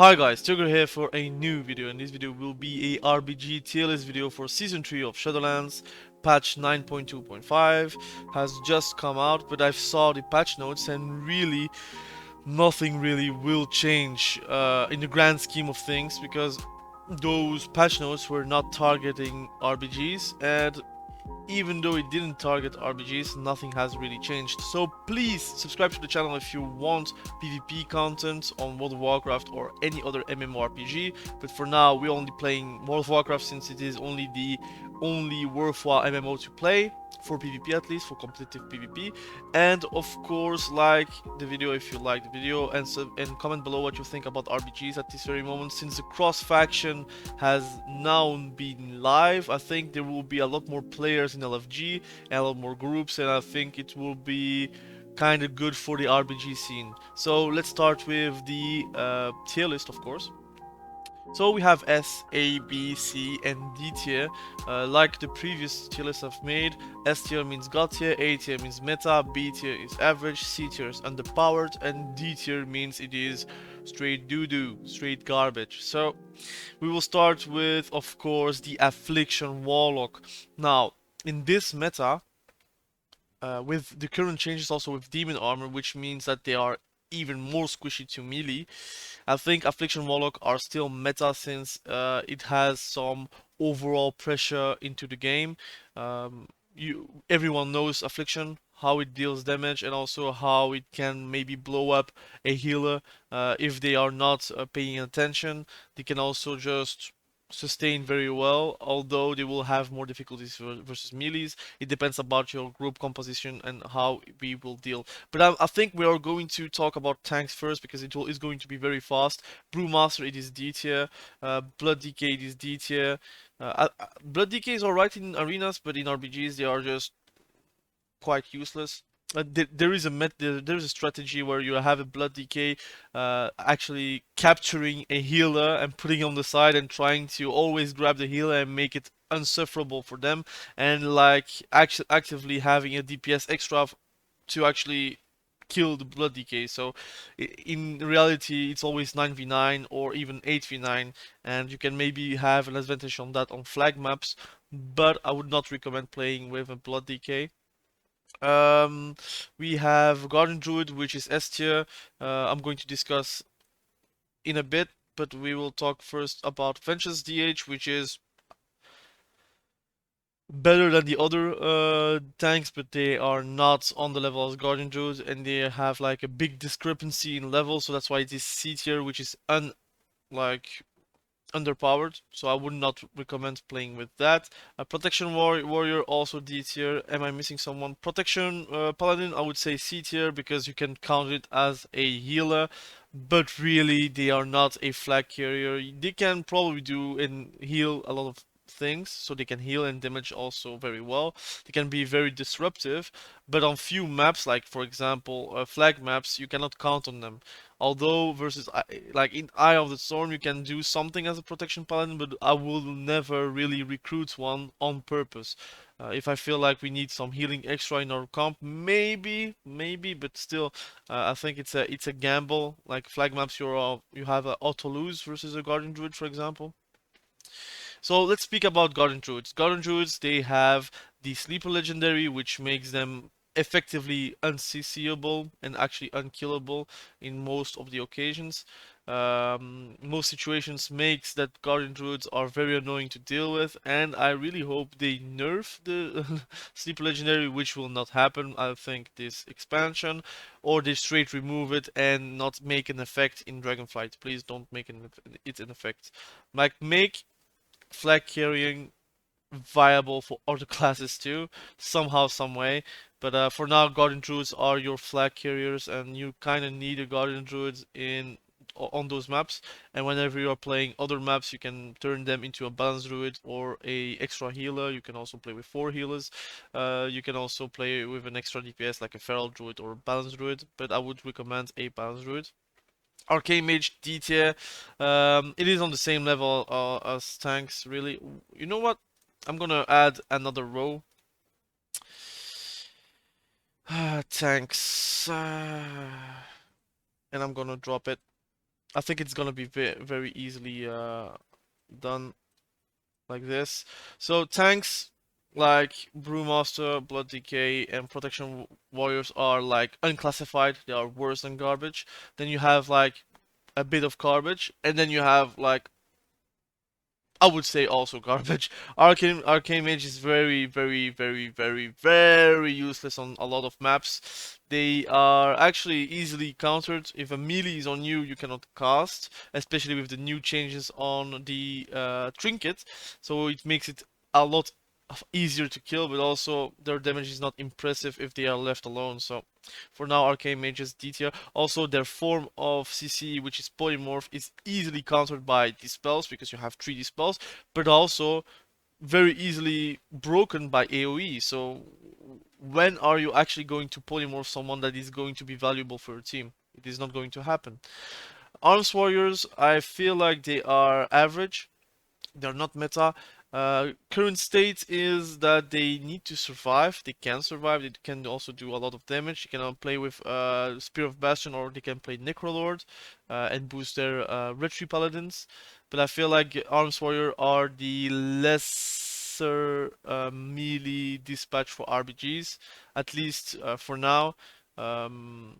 Hi guys, Thogrey here for a new video, and this video will be a RBG tier list video for Season 3 of Shadowlands. Patch 9.2.5 has just come out, but I've saw the patch notes and really nothing really will change in the grand scheme of things, because those patch notes were not targeting RBGs, and even though it didn't target RBGs, nothing has really changed. So please subscribe to the channel if you want PvP content on World of Warcraft or any other MMORPG. But for now, we're only playing World of Warcraft since it is only the only worthwhile MMO to play. For PvP at least, for competitive PvP. And of course, like the video if you like the video, and comment below what you think about RBGs at this very moment. Since the cross faction has now been live, I think there will be a lot more players in LFG and a lot more groups, and I think it will be kind of good for the RBG scene. So let's start with the tier list, of course. So we have S, A, B, C, and D tier. Like the previous tier list I've made, S tier means God tier, A tier means meta, B tier is average, C tier is underpowered, and D tier means it is straight doo-doo, straight garbage. So we will start with, of course, the Affliction Warlock. Now, in this meta, with the current changes also with Demon Armor, which means that they are even more squishy to melee, I think Affliction Warlock are still meta since it has some overall pressure into the game. Everyone knows Affliction, how it deals damage, and also how it can maybe blow up a healer if they are not paying attention. They can also just sustain very well, although they will have more difficulties versus melees. It depends about your group composition and how we will deal. But I think we are going to talk about tanks first, because is going to be very fast. Brewmaster, it is D tier. Blood DK, it is D tier. Blood DK is alright in arenas, but in RBGs they are just quite useless. There is there is a strategy where you have a blood DK actually capturing a healer and putting on the side and trying to always grab the healer and make it unsufferable for them, and like actively having a DPS extra to actually kill the blood DK. So in reality it's always 9v9 or even 8v9, and you can maybe have an advantage on that on flag maps, but I would not recommend playing with a blood DK. Um, we have Guardian Druid, which is S tier. I'm going to discuss in a bit, but we will talk first about Vengeance DH, which is better than the other tanks, but they are not on the level as Guardian Druid, and they have like a big discrepancy in level, so that's why it is C tier, which is like underpowered, so I would not recommend playing with that. Protection Warrior, also D tier. Am I missing someone? Protection Paladin, I would say C tier, because you can count it as a healer, but really they are not a flag carrier. They can probably do and heal a lot of things, so they can heal and damage also very well. They can be very disruptive, but on few maps, like for example flag maps, you cannot count on them. Although versus like in Eye of the Storm you can do something as a protection paladin, but I will never really recruit one on purpose. If I feel like we need some healing extra in our comp, maybe, but still, I think it's a gamble. Like flag maps, you have a auto lose versus a guardian druid, for example. So let's speak about Guardian Druids. Guardian Druids, they have the Sleeper Legendary, which makes them effectively unCCable and actually unkillable in most of the occasions. Most situations makes that Guardian Druids are very annoying to deal with, and I really hope they nerf the Sleeper Legendary, which will not happen, I think, this expansion, or they straight remove it and not make an effect in Dragonflight. Please don't make it an effect. Like, make flag carrying viable for other classes too, somehow, some way. But for now, Guardian Druids are your flag carriers, and you kind of need a Guardian Druid on those maps. And whenever you are playing other maps, you can turn them into a Balance Druid or a extra healer. You can also play with 4 healers. You can also play with an extra DPS like a Feral Druid or a Balance Druid, but I would recommend a Balance Druid. Arcane Mage D tier. It is on the same level as tanks, really. You know what? I'm gonna add another row. Tanks. And I'm gonna drop it. I think it's gonna be very easily done like this. So tanks like Brewmaster, Blood DK, and Protection Warriors are like unclassified. They are worse than garbage. Then you have like a bit of garbage, and then you have like, I would say, also garbage. Arcane Mage is very useless on a lot of maps. They are actually easily countered. If a melee is on you, you cannot cast, especially with the new changes on the trinket. So it makes it a lot easier to kill, but also their damage is not impressive if they are left alone. So for now, Arcane Mage's D tier. Also, their form of CC, which is Polymorph, is easily countered by Dispels because you have 3 Dispels, but also very easily broken by AoE. So when are you actually going to polymorph someone that is going to be valuable for your team? It is not going to happen. Arms Warriors, I feel like they are average. They're not meta. Current state is that they need to survive. They can survive. They can also do a lot of damage. They can play with Spear of Bastion, or they can play Necrolord and boost their Retri Paladins. But I feel like Arms Warrior are the lesser melee dispatch for RBGs, at least for now. Um,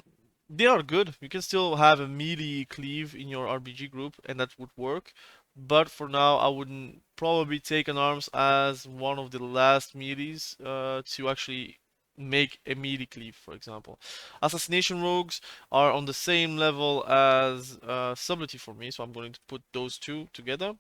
they are good. You can still have a melee cleave in your RBG group, and that would work. But for now, I wouldn't probably take an arms as one of the last melees to actually make a melee cleave, for example. Assassination rogues are on the same level as subtlety for me, so I'm going to put those two together.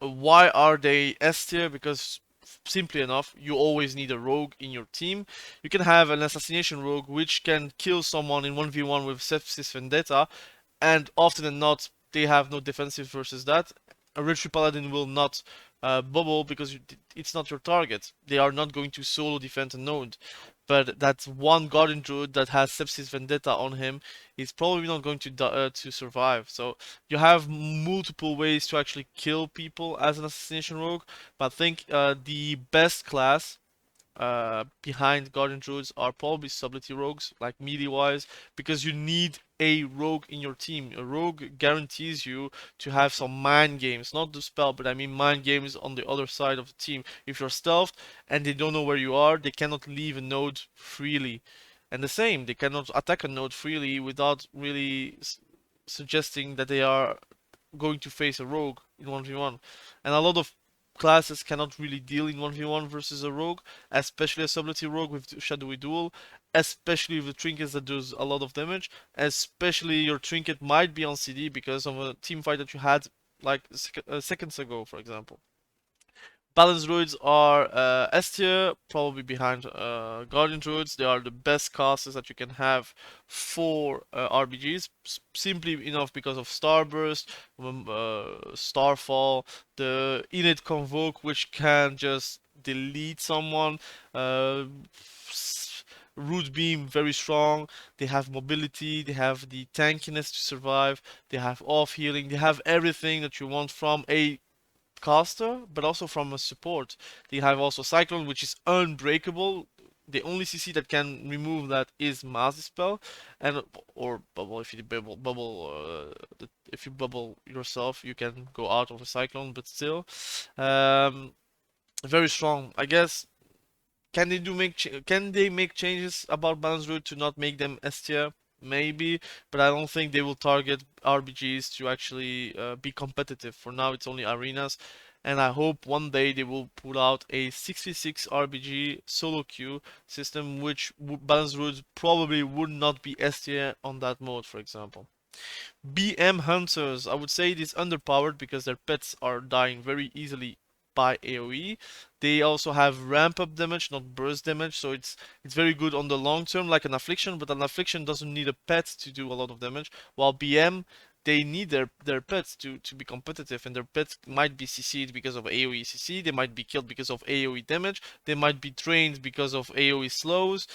Why are they S tier? Because simply enough, you always need a rogue in your team. You can have an assassination rogue which can kill someone in 1v1 with Sepsis Vendetta, and often than not, they have no defensive versus that. A Retri Paladin will not bubble because it's not your target. They are not going to solo defend a node. But that one Guardian Druid that has Sepsis Vendetta on him is probably not going to survive. So you have multiple ways to actually kill people as an assassination rogue. But I think the best class behind Guardian Druids are probably subtlety rogues, like melee wise, because you need a rogue in your team. A rogue guarantees you to have some mind games, not the spell, but I mean mind games on the other side of the team. If you're stealthed and they don't know where you are, they cannot leave a node freely. And the same, they cannot attack a node freely without really suggesting that they are going to face a rogue in 1v1. And a lot of classes cannot really deal in 1v1 versus a rogue, especially a subtlety rogue with shadowy duel, especially with trinkets that does a lot of damage, especially your trinket might be on CD because of a team fight that you had like seconds ago, for example. Balance druids are S tier, probably behind Guardian druids. They are the best casters that you can have for RBGs, simply enough because of Starburst, Starfall, the innate Convoke, which can just delete someone. Uh, Root Beam, very strong. They have mobility, they have the tankiness to survive, they have off healing, they have everything that you want from a caster, but also from a support. They have also Cyclone, which is unbreakable. The only CC that can remove that is Mass Dispel, and or bubble if you if you bubble yourself, you can go out of a Cyclone, but still, um, very strong. I guess can they make changes about balance route to not make them S tier? Maybe, but I don't think they will target RBGs to actually be competitive. For now, it's only arenas, and I hope one day they will put out a 6v6 RBG solo queue system, which balance routes probably would not be S tier on that mode, for example. BM Hunters, I would say it is underpowered because their pets are dying very easily by AoE. They also have ramp up damage, not burst damage, so it's very good on the long term, like an Affliction, but an Affliction doesn't need a pet to do a lot of damage, while BM they need their pets to be competitive, and their pets might be CC'd because of AoE CC, they might be killed because of AoE damage, they might be trained because of AoE slows.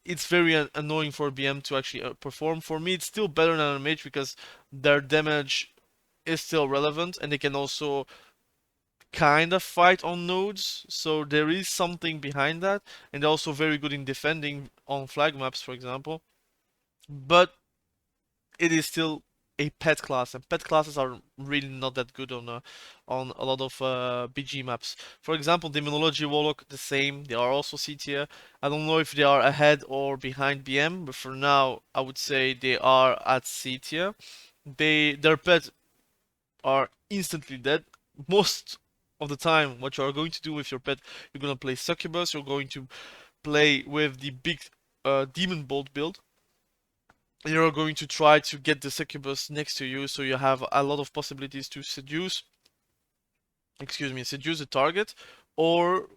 It's very annoying for BM to actually perform. For me, it's still better than a mage because their damage is still relevant, and they can also kind of fight on nodes, so there is something behind that, and they're also very good in defending on flag maps, for example. But it is still a pet class, and pet classes are really not that good on a lot of BG maps. For example, Demonology Warlock, the same. They are also C tier. I don't know if they are ahead or behind BM, but for now, I would say they are at C tier. Their pets are instantly dead. Most of the time, what you are going to do with your pet, you're gonna play Succubus. You're going to play with the big Demon Bolt build. You're going to try to get the succubus next to you, so you have a lot of possibilities to seduce the target, or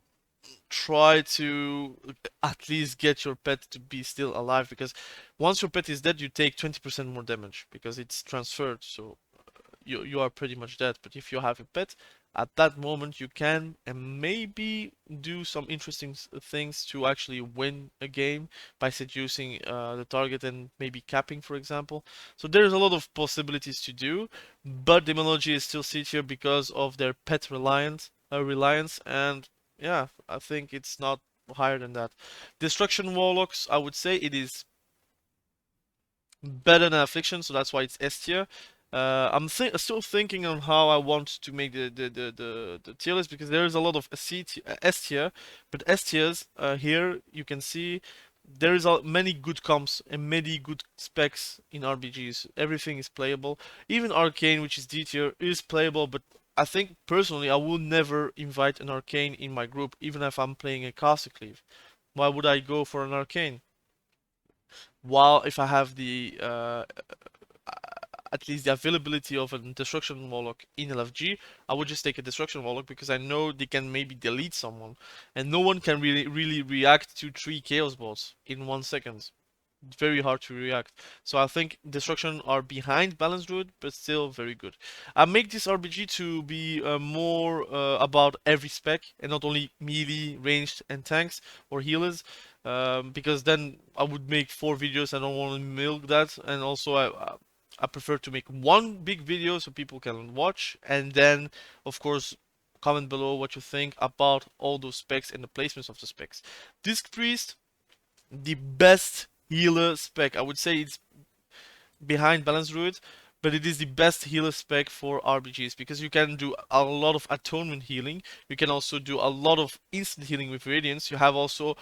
try to at least get your pet to be still alive, because once your pet is dead you take 20% more damage because it's transferred, so you are pretty much dead. But if you have a pet, at that moment you can and maybe do some interesting things to actually win a game by seducing the target and maybe capping, for example. So there's a lot of possibilities to do, but Demonology is still C tier because of their pet reliance, and yeah, I think it's not higher than that. Destruction Warlocks, I would say it is better than Affliction, so that's why it's S tier. I'm still thinking on how I want to make the tier list, because there is a lot of S tier, but S tiers here you can see there is many good comps and many good specs in RBGs. Everything is playable. Even Arcane, which is D tier, is playable, but I think personally I will never invite an Arcane in my group, even if I'm playing a Caster Cleave. Why would I go for an Arcane? While if I have the at least the availability of a Destruction Warlock in LFG, I would just take a Destruction Warlock because I know they can maybe delete someone, and no one can really react to 3 Chaos Balls in 1 second. It's very hard to react. So I think Destruction are behind Balance Druid, but still very good. I make this RBG to be more about every spec and not only melee, ranged, and tanks or healers. Because then I would make 4 videos. I don't want to milk that, and also I prefer to make one big video so people can watch, and then of course comment below what you think about all those specs and the placements of the specs. Disc Priest, the best healer spec. I would say it's behind Balance Druid, but it is the best healer spec for RBGs because you can do a lot of atonement healing. You can also do a lot of instant healing with Radiance. You have also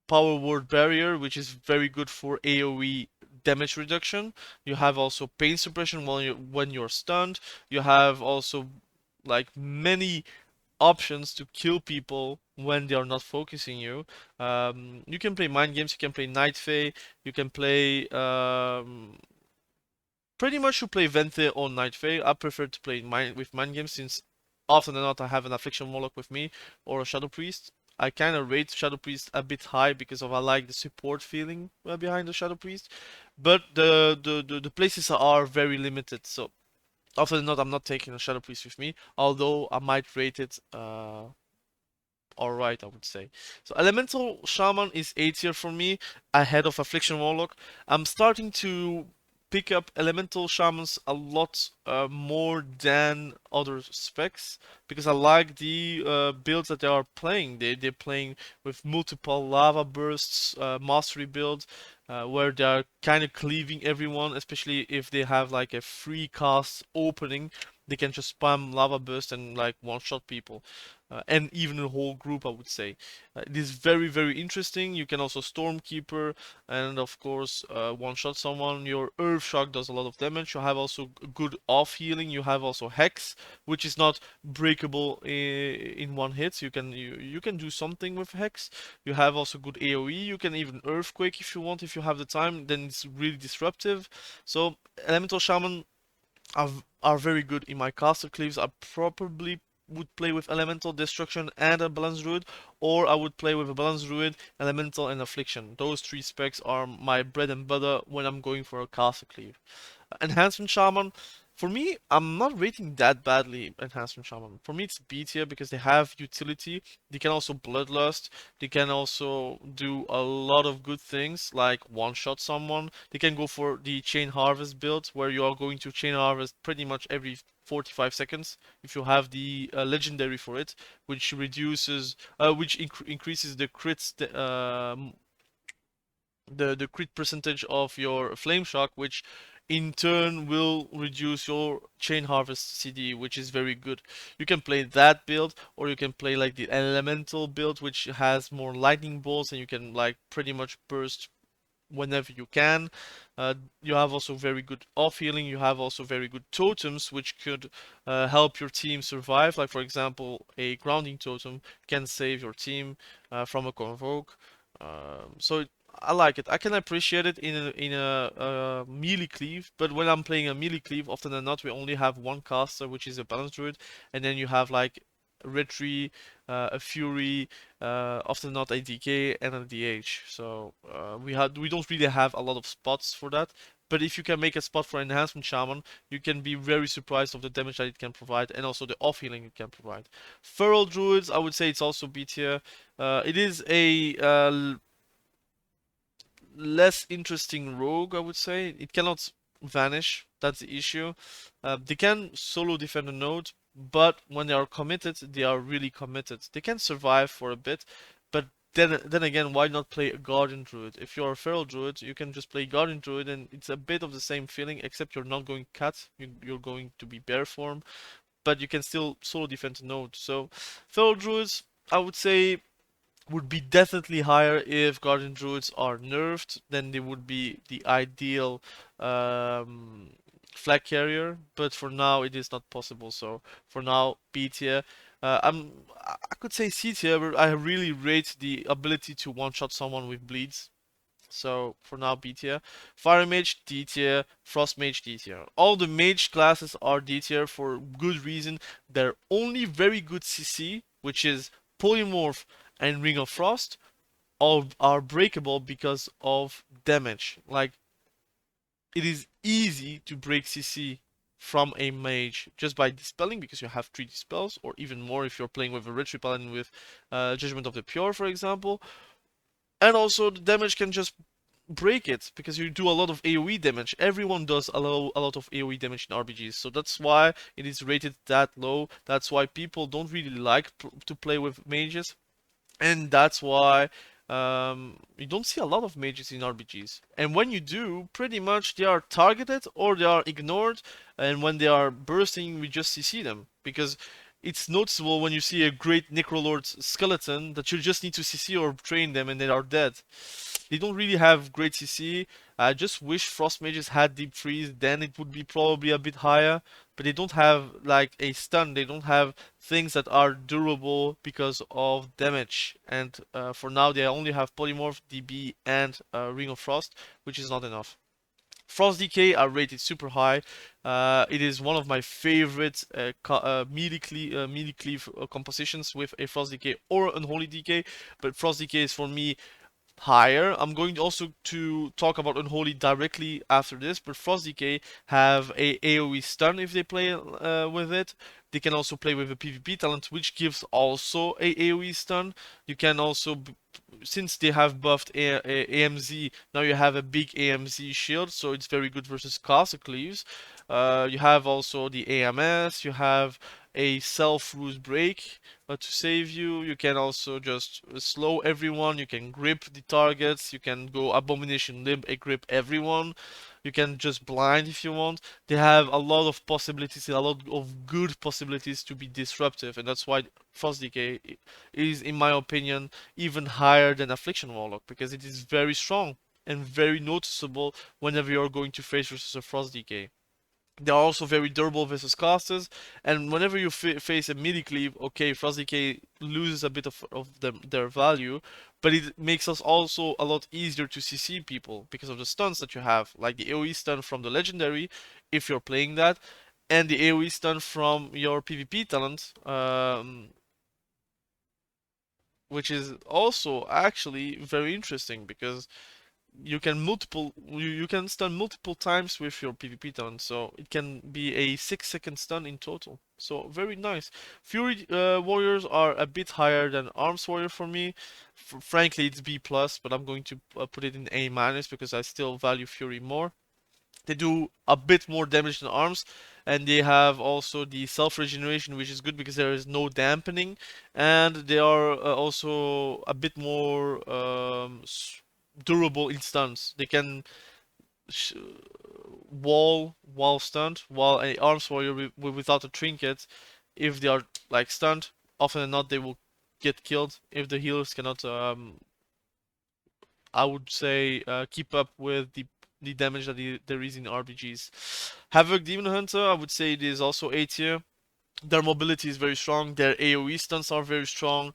Power Word Barrier, which is very good for AoE damage reduction. You have also pain suppression when you're stunned. You have also like many options to kill people when they are not focusing you. You can play mind games, you can play Night Fae, you can play pretty much you play Vente or Night Fae. I prefer to play with mind games since often than not I have an Affliction Warlock with me or a Shadow Priest. I kind of rate Shadow Priest a bit high because of I like the support feeling behind the Shadow Priest, but the places are very limited. So often than not, I'm not taking a Shadow Priest with me, although I might rate it alright, I would say. So Elemental Shaman is A tier for me, ahead of Affliction Warlock. I'm starting to pick up Elemental Shamans a lot more than other specs because I like the builds that they are playing. They're playing with multiple lava bursts, mastery build, where they're kind of cleaving everyone, especially if they have like a free cast opening. They can just spam lava burst and like one-shot people. And even a whole group, I would say. It is very interesting. You can also Stormkeeper and of course one-shot someone. Your Earth Shock does a lot of damage. You have also good off healing. You have also Hex, which is not breakable in one hit. You can do something with Hex. You have also good AoE. You can even Earthquake if you want, if you have the time. Then it's really disruptive. So Elemental Shaman are very good in my caster cleaves. I probably would play with Elemental, Destruction, and a Balanced Druid, or I would play with a Balanced Druid, Elemental, and Affliction. Those 3 specs are my bread and butter when I'm going for a caster cleave. Enhancement Shaman. For me, I'm not rating that badly Enhancement Shaman. For me, it's B tier because they have utility. They can also Bloodlust. They can also do a lot of good things like one-shot someone. They can go for the Chain Harvest build where you are going to Chain Harvest pretty much every 45 seconds if you have the legendary for it, which increases the crits the crit percentage of your flame shock, which in turn will reduce your chain harvest CD, which is very good. You can play that build, or you can play like the elemental build, which has more lightning bolts, and you can like pretty much burst whenever you can. Uh, you have also very good off healing. You have also very good totems, which could help your team survive. Like for example, a grounding totem can save your team from a convoke. I like it. I can appreciate it in a melee cleave, but when I'm playing a melee cleave, often than not, we only have one caster, which is a balance druid, and then you have like Retri, a Fury, often not a DK and a DH. So we don't really have a lot of spots for that. But if you can make a spot for Enhancement Shaman, you can be very surprised of the damage that it can provide and also the off healing it can provide. Feral Druids, I would say it's also B tier. It is a less interesting rogue, I would say. It cannot vanish. That's the issue. They can solo defend a node, but when they are committed, they are really committed. They can survive for a bit, but then again, why not play a Guardian Druid? If you're a Feral Druid, you can just play Guardian Druid, and it's a bit of the same feeling, except you're not going cut. You're going to be bear form, but you can still solo defend a node. So, Feral Druids, I would say would be definitely higher if Guardian Druids are nerfed. Then they would be the ideal flag carrier. But for now, it is not possible. So for now, B tier. I could say C tier, but I really rate the ability to one-shot someone with bleeds. So for now, B tier. Fire Mage, D tier. Frost Mage, D tier. All the mage classes are D tier for good reason. They're only very good CC, which is Polymorph and Ring of Frost, all are breakable because of damage. Like, it is easy to break CC from a mage just by dispelling, because you have 3 dispels, or even more if you're playing with a Retri Paladin with Judgment of the Pure, for example. And also, the damage can just break it because you do a lot of AoE damage. Everyone does a lot of AoE damage in RBGs, so that's why it is rated that low. That's why people don't really like to play with mages, and that's why you don't see a lot of mages in RBGs. And when you do, pretty much they are targeted or they are ignored, and when they are bursting, we just CC them. Because it's noticeable when you see a great Necrolord skeleton that you just need to CC or train them and they are dead. They don't really have great CC. I just wish Frost Mages had Deep Freeze, then it would be probably a bit higher. But they don't have like a stun, they don't have things that are durable because of damage. And for now, they only have Polymorph, DB, and Ring of Frost, which is not enough. Frost DK are rated super high. It is one of my favorite melee cleave compositions with a Frost DK or Unholy DK, but Frost DK is for me higher. I'm going also to talk about Unholy directly after this, but Frost DK have a AoE stun if they play with it. They can also play with a PvP talent, which gives also a AoE stun. You can also, since they have buffed AMZ, now you have a big AMZ shield, so it's very good versus caster cleaves. You have also the AMS, you have a self-ruse break to save you. You can also just slow everyone, you can grip the targets, you can go Abomination Limb, grip everyone. You can just blind if you want. They have a lot of possibilities, a lot of good possibilities to be disruptive, and that's why Frost DK is, in my opinion, even higher than Affliction Warlock, because it is very strong and very noticeable whenever you're going to face versus a Frost DK. They are also very durable versus casters, and whenever you face a melee cleave, okay, Frost DK loses a bit of their value, but it makes us also a lot easier to CC people because of the stuns that you have, like the AoE stun from the legendary, if you're playing that, and the AoE stun from your PvP talent, which is also actually very interesting because you can stun multiple times with your PvP talent, so it can be a 6-second stun in total. So very nice. Fury warriors are a bit higher than Arms warrior for me. Frankly, it's B plus, but I'm going to put it in A minus because I still value Fury more. They do a bit more damage than Arms, and they have also the self regeneration, which is good because there is no dampening, and they are also a bit more durable in stuns. They can wall stunned, while a arms warrior without a trinket, if they are like stunned, often than not they will get killed if the healers cannot I would say keep up with the damage that there is in RBGs. Havoc Demon Hunter, I would say it is also A tier. Their mobility is very strong. Their AoE stunts are very strong.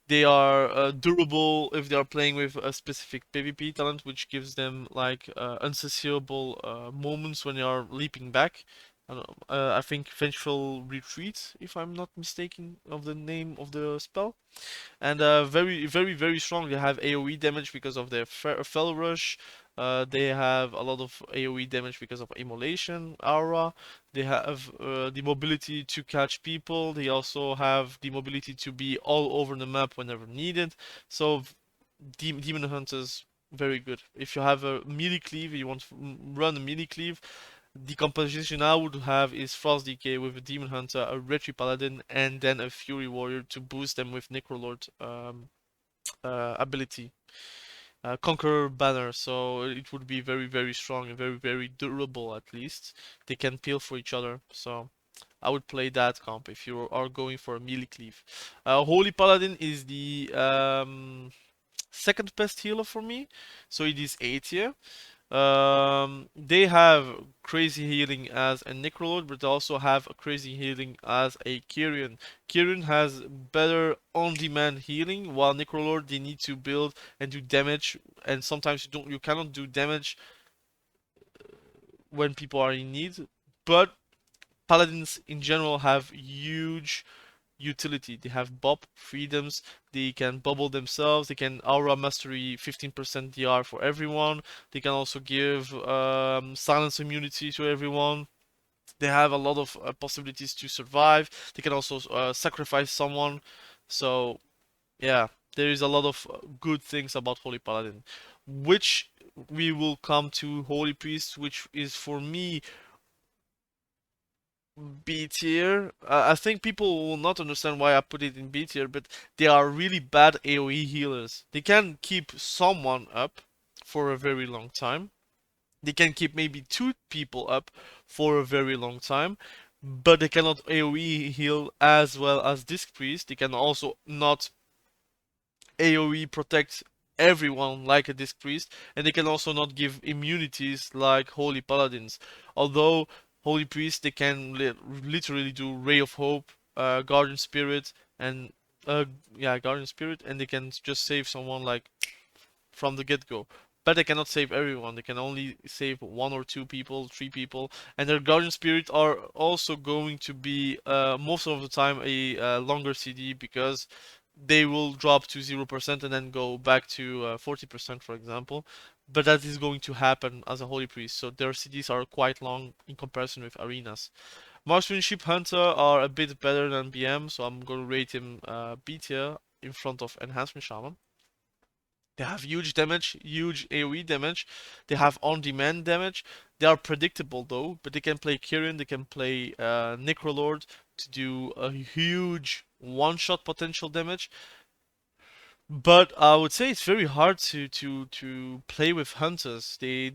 They are durable if they are playing with a specific PvP talent, which gives them like unsustainable moments when they are leaping back. I think Vengeful Retreat, if I'm not mistaken, of the name of the spell. And very, very, very strong. They have AoE damage because of their Fell Rush. They have a lot of AoE damage because of Immolation, Aura. They have the mobility to catch people. They also have the mobility to be all over the map whenever needed. So Demon Hunters, very good. If you have a melee cleave, you want to run a melee cleave, the composition I would have is Frost DK with a Demon Hunter, a Retri Paladin, and then a Fury Warrior to boost them with Necrolord ability. Conqueror Banner, so it would be very, very strong and very, very durable at least. They can peel for each other, so I would play that comp if you are going for a melee cleave. Holy Paladin is the second best healer for me, so it is A tier. They have crazy healing as a Necrolord, but they also have a crazy healing as a Kyrian. Kyrian has better on-demand healing, while Necrolord they need to build and do damage, and sometimes you cannot do damage when people are in need. But Paladins in general have huge utility. They have Bop freedoms, they can bubble themselves, they can Aura Mastery 15% DR for everyone, they can also give silence immunity to everyone. They have a lot of possibilities to survive. They can also sacrifice someone. So yeah, there is a lot of good things about Holy Paladin, which we will come to Holy Priest, which is for me B tier. I think people will not understand why I put it in B tier, but they are really bad AoE healers. They can keep someone up for a very long time. They can keep maybe two people up for a very long time, but they cannot AoE heal as well as Disc Priest. They can also not AoE protect everyone like a Disc Priest, and they can also not give immunities like Holy Paladins. Although Holy Priest, they can literally do Ray of Hope, Guardian Spirit, and Guardian Spirit, and they can just save someone like from the get-go. But they cannot save everyone. They can only save one or two people, three people, and their Guardian Spirit are also going to be most of the time a longer CD because they will drop to 0% and then go back to 40%, for example. But that is going to happen as a Holy Priest, so their CDs are quite long in comparison with arenas. Marksmanship Hunter are a bit better than BM, so I'm going to rate him B tier in front of Enhancement Shaman. They have huge damage, huge AoE damage. They have on-demand damage. They are predictable though, but they can play Kyrian, they can play Necrolord to do a huge one-shot potential damage. But I would say it's very hard to play with hunters. They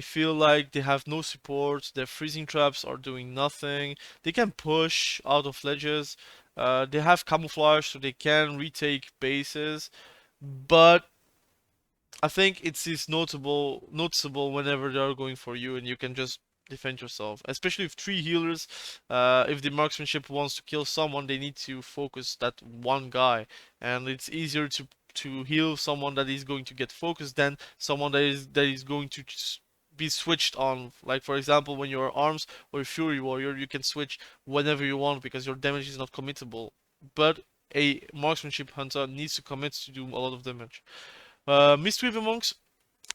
feel like they have no support. Their freezing traps are doing nothing. They can push out of ledges. They have camouflage, so they can retake bases. But I think it's noticeable whenever they are going for you, and you can just defend yourself. Especially with three healers, if the marksmanship wants to kill someone, they need to focus that one guy, and it's easier to heal someone that is going to get focused than someone that is going to be switched on. Like for example, when you're arms or a fury warrior, you can switch whenever you want because your damage is not committable. But a marksmanship hunter needs to commit to do a lot of damage. Mistweaver monks,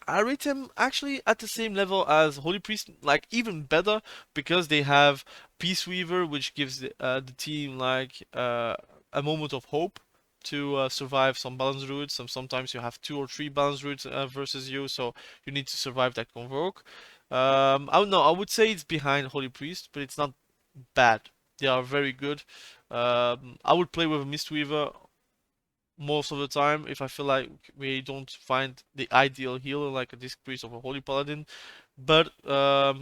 I rate them actually at the same level as Holy Priest, like even better because they have Peace Weaver, which gives the team like a moment of hope to survive some balance druids. Sometimes you have two or three balance druids versus you, so you need to survive that convoke. I don't know. I would say it's behind Holy Priest, but it's not bad. They are very good. I would play with a Mistweaver most of the time if I feel like we don't find the ideal healer like a disc priest of a holy paladin. But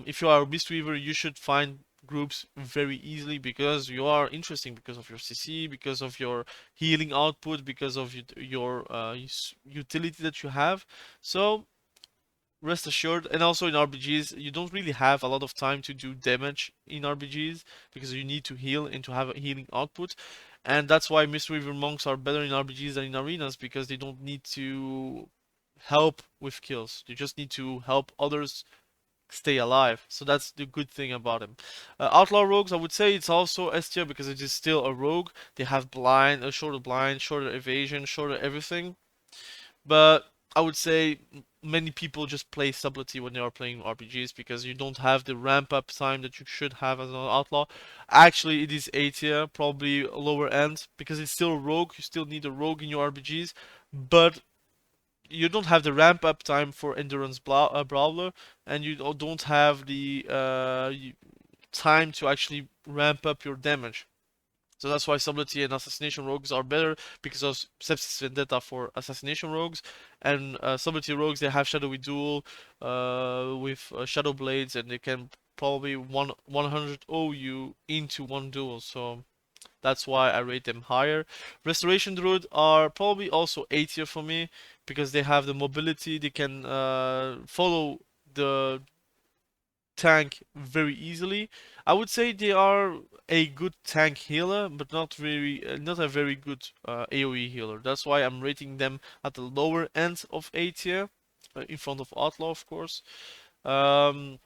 if you are a Mistweaver, you should find groups very easily because you are interesting because of your CC, because of your healing output, because of your utility that you have. So rest assured, and also in RBGs, you don't really have a lot of time to do damage in RBGs because you need to heal and to have a healing output. And that's why Mistweaver monks are better in RBGs than in arenas because they don't need to help with kills. They just need to help others stay alive. So that's the good thing about him. Outlaw rogues, I would say it's also S tier because it is still a rogue. They have blind, a shorter blind, shorter evasion, shorter everything. But I would say many people just play subtlety when they are playing RPGs because you don't have the ramp up time that you should have as an outlaw. Actually, it is A tier, probably lower end because it's still a rogue. You still need a rogue in your RPGs, but you don't have the ramp up time for endurance brawler, and you don't have the time to actually ramp up your damage. So that's why Subtlety and Assassination Rogues are better because of Sepsis Vendetta for Assassination Rogues, and Subtlety Rogues they have Shadowy Duel with Shadow Blades, and they can probably 100 you into one duel. So that's why I rate them higher. Restoration Druid are probably also A tier for me because they have the mobility. They can follow the tank very easily. I would say they are a good tank healer, but not a very good AoE healer. That's why I'm rating them at the lower end of A tier, in front of Outlaw, of course. Um,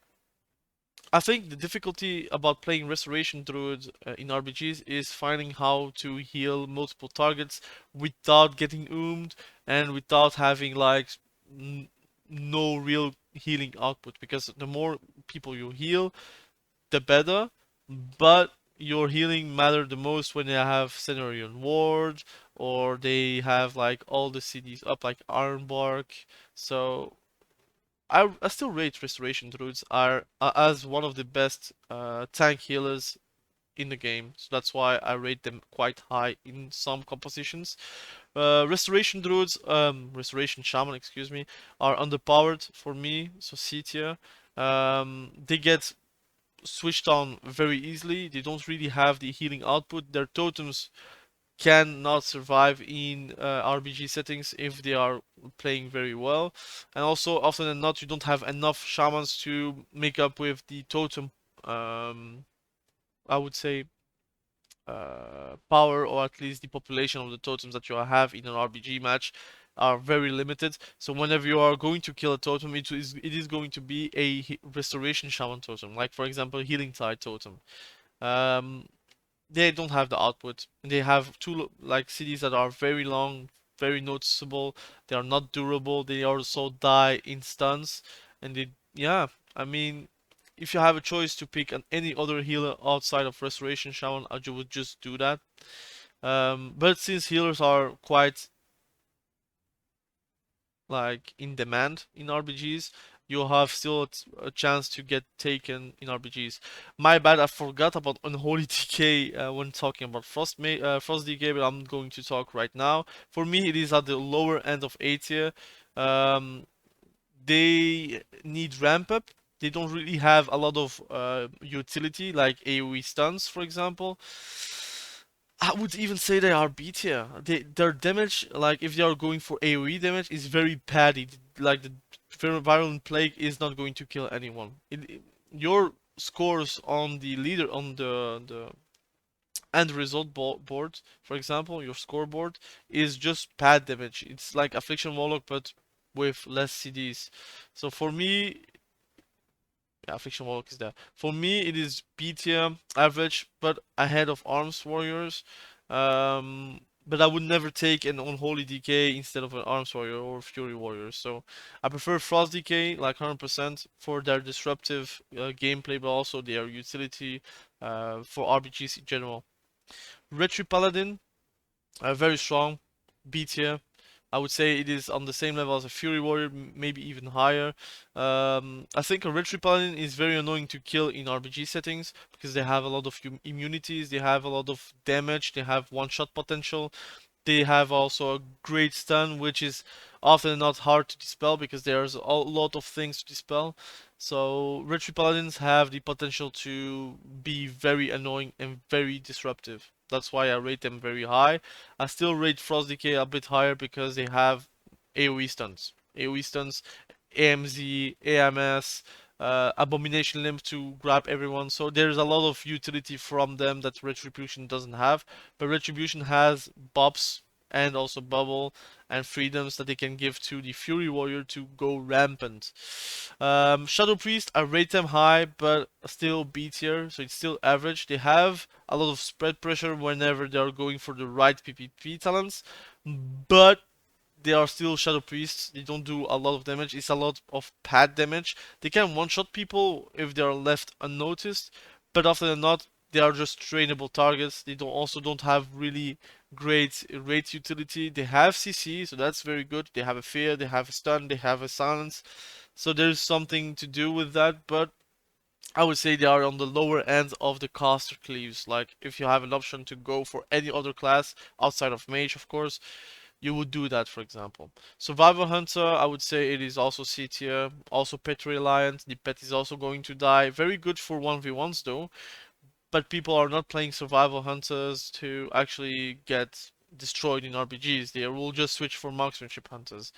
I think the difficulty about playing Restoration Druid in RPGs is finding how to heal multiple targets without getting oomed and without having like n no real healing output. Because the more people you heal, the better. But your healing matter the most when they have Cenarion Ward or they have like all the CDs up like Ironbark. So I still rate Restoration Druids are as one of the best tank healers in the game, so that's why I rate them quite high in some compositions. Restoration Druids, Restoration Shaman, excuse me, are underpowered for me, so C tier. They get switched on very easily. They don't really have the healing output. Their totems cannot survive in RBG settings if they are playing very well. And also, often than not, you don't have enough shamans to make up with the totem, um, I would say, power, or at least the population of the totems that you have in an RBG match are very limited. So whenever you are going to kill a totem, it is going to be a restoration shaman totem, like for example, healing tide totem. Um, they don't have the output. They have two like cities that are very long, very noticeable. They are not durable. They also die in stuns, and yeah. I mean, if you have a choice to pick any other healer outside of Restoration Shaman, I would just do that. But since healers are quite like in demand in RPGs, you have still a chance to get taken in RPGs. My bad, I forgot about Unholy DK when talking about Frost DK, but I'm going to talk right now. For me, it is at the lower end of A tier. Um, they need ramp up. They don't really have a lot of utility, like AoE stuns, for example. I would even say they are B tier. Their damage, like if they are going for AoE damage, is very paddy. Like the Virulent Plague is not going to kill anyone. Your scores on the leader on the end result board, for example, your scoreboard is just pad damage. It's like Affliction Warlock but with less CDs. So for me, yeah, Affliction Warlock is there. For me, it is B tier, average, but ahead of Arms Warriors. But I would never take an Unholy DK instead of an Arms Warrior or Fury Warrior. So I prefer Frost DK like 100% for their disruptive gameplay, but also their utility for RPGs in general. Retri Paladin, very strong, B tier. I would say it is on the same level as a Fury Warrior, maybe even higher. I think a Retri Paladin is very annoying to kill in RPG settings because they have a lot of immunities, they have a lot of damage, they have one-shot potential. They have also a great stun, which is often not hard to dispel because there's a lot of things to dispel. So Retri Paladins have the potential to be very annoying and very disruptive. That's why I rate them very high. I still rate Frost Decay a bit higher because they have AoE stuns. AoE stuns, AMZ, AMS, Abomination Limb to grab everyone. So there's a lot of utility from them that Retribution doesn't have. But Retribution has buffs and also bubble and freedoms that they can give to the Fury Warrior to go rampant. Shadow Priest, I rate them high, but still B tier, so it's still average. They have a lot of spread pressure whenever they are going for the right PvP talents, but they are still Shadow Priests. They don't do a lot of damage. It's a lot of pad damage. They can one-shot people if they are left unnoticed, but often than not, they are just trainable targets. They don't have really great rate utility. They have CC, so that's very good. They have a fear, they have a stun, they have a silence. So there's something to do with that, but I would say they are on the lower end of the caster cleaves. Like if you have an option to go for any other class outside of mage, of course, you would do that, for example. Survival Hunter, I would say it is also C tier. Also Pet Reliant, the pet is also going to die. Very good for 1v1s though, but people are not playing Survival Hunters to actually get destroyed in RPGs. They will just switch for Marksmanship Hunters.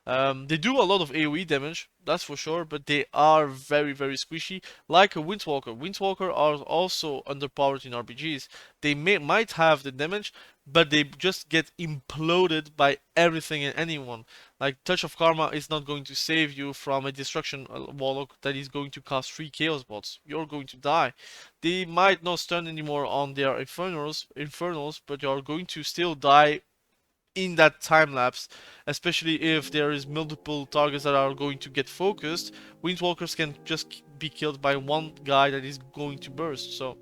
They do a lot of AoE damage, that's for sure, but they are very, very squishy, like a Windwalker. Windwalker are also underpowered in RPGs. They might have the damage, but they just get imploded by everything and anyone. Like Touch of Karma is not going to save you from a Destruction Warlock that is going to cast 3 Chaos bots. You're going to die. They might not stun anymore on their infernals, but you are going to still die in that time lapse, especially if there is multiple targets that are going to get focused. Windwalkers can just be killed by one guy that is going to burst. So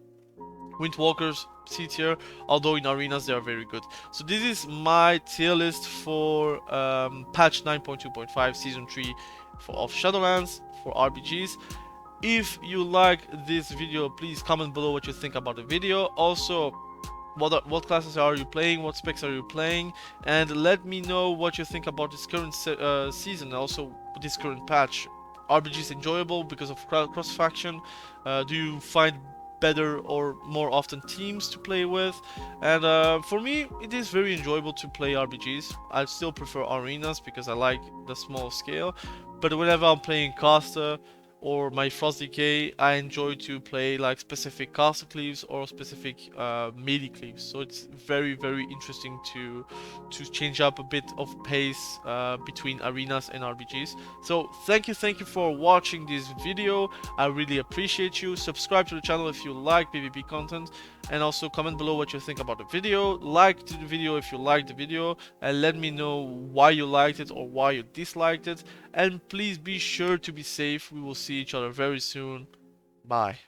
Windwalkers C tier, although in arenas they are very good. So this is my tier list for patch 9.2.5 season 3 of Shadowlands for RPGs. If you like this video, please comment below what you think about the video. Also, what classes are you playing, what specs are you playing, and let me know what you think about this current season, also this current patch. RBG is enjoyable because of cross faction. Do you find better or more often teams to play with? And for me, it is very enjoyable to play RBGs. I still prefer arenas because I like the small scale, but whenever I'm playing caster or my Frost Decay, I enjoy to play like specific caster cleaves or specific melee cleaves. So it's very, very interesting to change up a bit of pace between arenas and RPGs. So thank you for watching this video. I really appreciate you. Subscribe to the channel if you like PvP content, and also comment below what you think about the video. Like the video if you liked the video, and let me know why you liked it or why you disliked it. And please be sure to be safe. We will see each other very soon. Bye.